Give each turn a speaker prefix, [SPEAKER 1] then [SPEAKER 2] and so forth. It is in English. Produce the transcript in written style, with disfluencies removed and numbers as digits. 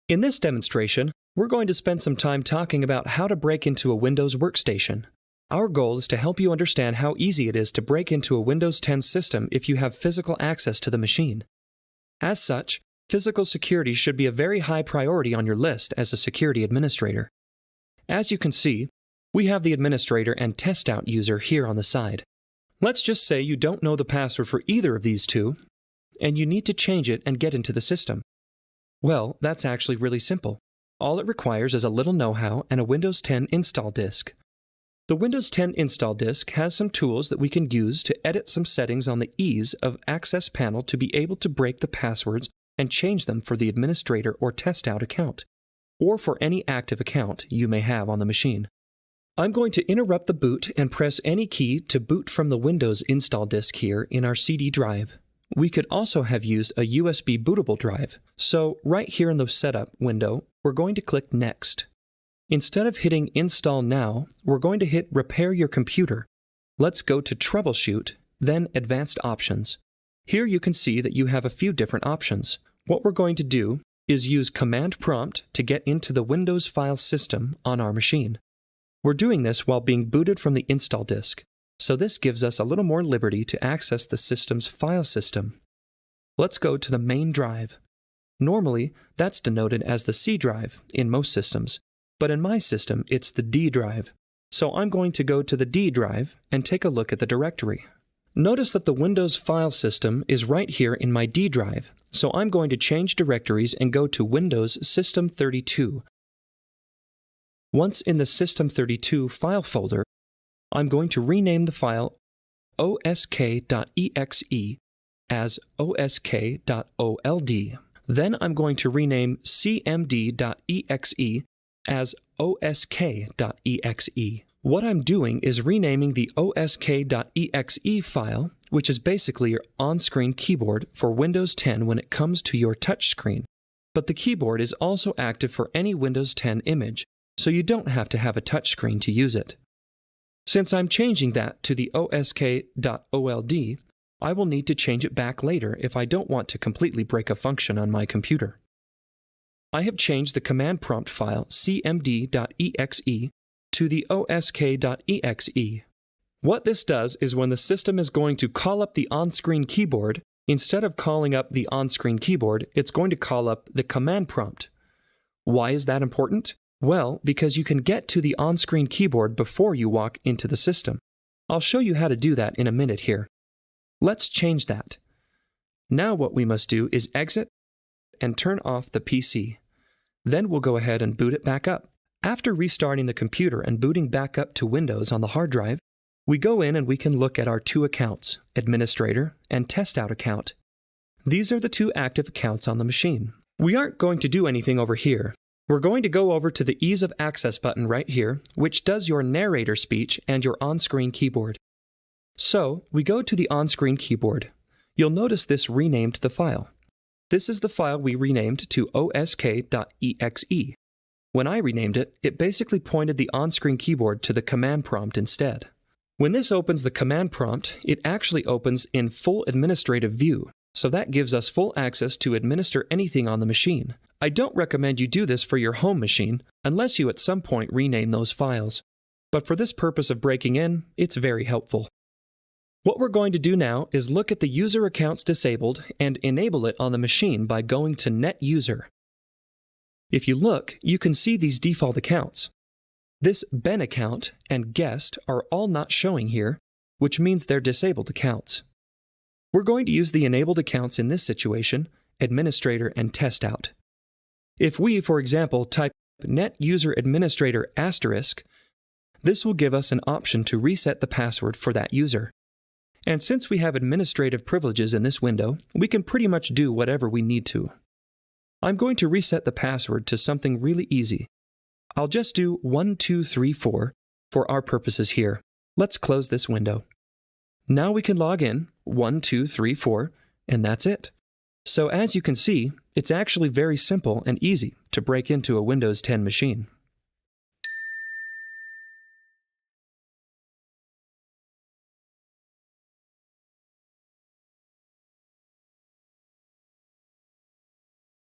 [SPEAKER 1] In this demonstration, we're going to spend some time talking about how to break into a Windows workstation. Our goal is to help you understand how easy it is to break into a Windows 10 system if you have physical access to the machine. As such, physical security should be a very high priority on your list as a security administrator. As you can see, we have the administrator and test out user here on the side. Let's just say you don't know the password for either of these two, and you need to change it and get into the system. Well, that's actually really simple. All it requires is a little know-how and a Windows 10 install disk. The Windows 10 install disk has some tools that we can use to edit some settings on the ease of access panel to be able to break the passwords and change them for the administrator or test out account, or for any active account you may have on the machine. I'm going to interrupt the boot and press any key to boot from the Windows install disk here in our CD drive. We could also have used a USB bootable drive, so right here in the Setup window, we're going to click Next. Instead of hitting Install Now, we're going to hit Repair Your Computer. Let's go to Troubleshoot, then Advanced Options. Here you can see that you have a few different options. What we're going to do is use Command Prompt to get into the Windows file system on our machine. We're doing this while being booted from the install disk, so this gives us a little more liberty to access the system's file system. Let's go to the main drive. Normally, that's denoted as the C drive in most systems, but in my system, it's the D drive. So I'm going to go to the D drive and take a look at the directory. Notice that the Windows file system is right here in my D drive, so I'm going to change directories and go to Windows System 32. Once in the System 32 file folder, I'm going to rename the file osk.exe as osk.old. Then I'm going to rename cmd.exe as osk.exe. What I'm doing is renaming the osk.exe file, which is basically your on-screen keyboard for Windows 10 when it comes to your touchscreen. But the keyboard is also active for any Windows 10 image, so you don't have to have a touchscreen to use it. Since I'm changing that to the osk.old, I will need to change it back later if I don't want to completely break a function on my computer. I have changed the command prompt file cmd.exe to the osk.exe. What this does is when the system is going to call up the on-screen keyboard, instead of calling up the on-screen keyboard, it's going to call up the command prompt. Why is that important? Well, because you can get to the on-screen keyboard before you walk into the system. I'll show you how to do that in a minute here. Let's change that. Now what we must do is exit and turn off the PC. Then we'll go ahead and boot it back up. After restarting the computer and booting back up to Windows on the hard drive, we go in and we can look at our two accounts, Administrator and Test Out account. These are the two active accounts on the machine. We aren't going to do anything over here. We're going to go over to the Ease of Access button right here, which does your narrator speech and your on-screen keyboard. So, we go to the on-screen keyboard. You'll notice this renamed the file. This is the file we renamed to osk.exe. When I renamed it, it basically pointed the on-screen keyboard to the command prompt instead. When this opens the command prompt, it actually opens in full administrative view, so that gives us full access to administer anything on the machine. I don't recommend you do this for your home machine unless you at some point rename those files. But for this purpose of breaking in, it's very helpful. What we're going to do now is look at the user accounts disabled and enable it on the machine by going to Net User. If you look, you can see these default accounts. This Ben account and Guest are all not showing here, which means they're disabled accounts. We're going to use the enabled accounts in this situation, Administrator and Test Out. If we, for example, type Net User Administrator *, this will give us an option to reset the password for that user. And since we have administrative privileges in this window, we can pretty much do whatever we need to. I'm going to reset the password to something really easy. I'll just do 1234 for our purposes here. Let's close this window. Now we can log in 1234, and that's it. So as you can see, it's actually very simple and easy to break into a Windows 10 machine.